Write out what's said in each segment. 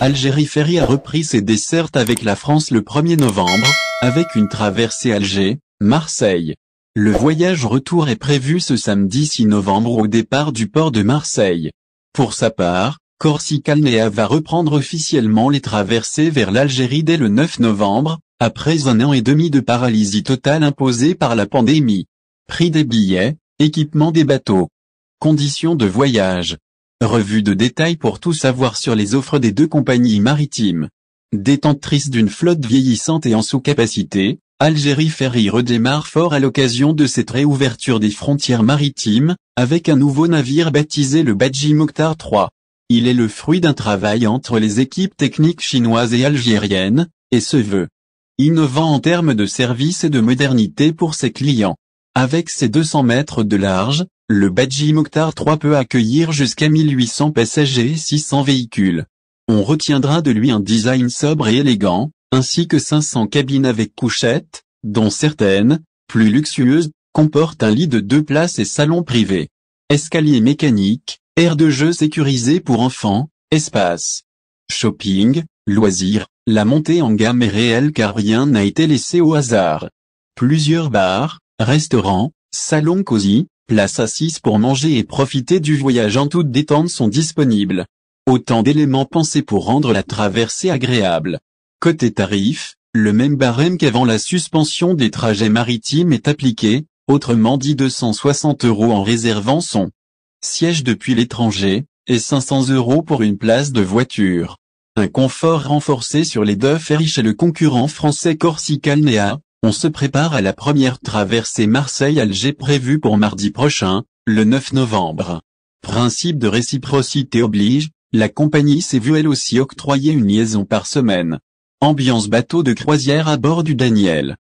Algérie Ferry a repris ses dessertes avec la France le 1er novembre, avec une traversée Alger-Marseille. Le voyage retour est prévu ce samedi 6 novembre au départ du port de Marseille. Pour sa part, Corsica-Alnéa va reprendre officiellement les traversées vers l'Algérie dès le 9 novembre, après 1 an et demi de paralysie totale imposée par la pandémie. Prix des billets, équipement des bateaux. Conditions de voyage. Revue de détail pour tout savoir sur les offres des deux compagnies maritimes. Détentrice d'une flotte vieillissante et en sous-capacité, Algérie Ferry redémarre fort à l'occasion de cette réouverture des frontières maritimes, avec un nouveau navire baptisé le Badji Mokhtar III. Il est le fruit d'un travail entre les équipes techniques chinoises et algériennes, et se veut innovant en termes de service et de modernité pour ses clients. Avec ses 200 mètres de large, le Badji Mokhtar III peut accueillir jusqu'à 1800 passagers et 600 véhicules. On retiendra de lui un design sobre et élégant, ainsi que 500 cabines avec couchettes, dont certaines, plus luxueuses, comportent un lit de 2 places et salon privé. Escalier mécanique, aire de jeu sécurisée pour enfants, espace shopping, loisirs, la montée en gamme est réelle car rien n'a été laissé au hasard. Plusieurs bars, restaurants, salons cosy, places assises pour manger et profiter du voyage en toute détente sont disponibles. Autant d'éléments pensés pour rendre la traversée agréable. Côté tarif, le même barème qu'avant la suspension des trajets maritimes est appliqué, autrement dit 260 € en réservant son siège depuis l'étranger, et 500 € pour une place de voiture. Un confort renforcé sur les deux ferries chez le concurrent français Corsica-Alnéa. On se prépare à la première traversée Marseille-Alger prévue pour mardi prochain, le 9 novembre. Principe de réciprocité oblige, la compagnie s'est vue elle aussi octroyer une liaison par semaine. Ambiance bateau de croisière à bord du Daniel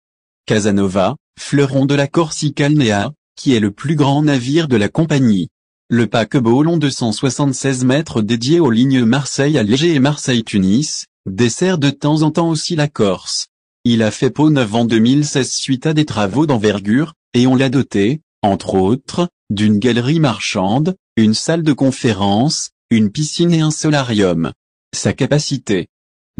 Casanova, fleuron de la Corsica-Alnéa, qui est le plus grand navire de la compagnie. Le paquebot long 276 mètres dédié aux lignes Marseille-Alger et Marseille-Tunis, dessert de temps en temps aussi la Corse. Il a fait peau neuve en 2016 suite à des travaux d'envergure, et on l'a doté, entre autres, d'une galerie marchande, une salle de conférence, une piscine et un solarium. Sa capacité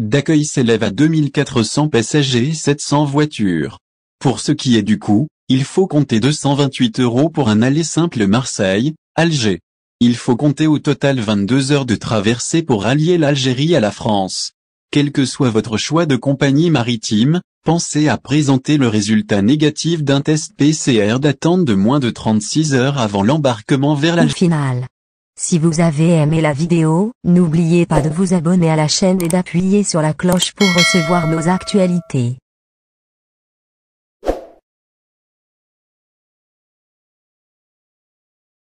d'accueil s'élève à 2400 passagers et 700 voitures. Pour ce qui est du coût, il faut compter 228 € pour un aller simple Marseille-Alger. Il faut compter au total 22 heures de traversée pour rallier l'Algérie à la France. Quel que soit votre choix de compagnie maritime, pensez à présenter le résultat négatif d'un test PCR datant de moins de 36 heures avant l'embarquement vers Au l'Algérie. final, si vous avez aimé la vidéo, n'oubliez pas de vous abonner à la chaîne et d'appuyer sur la cloche pour recevoir nos actualités.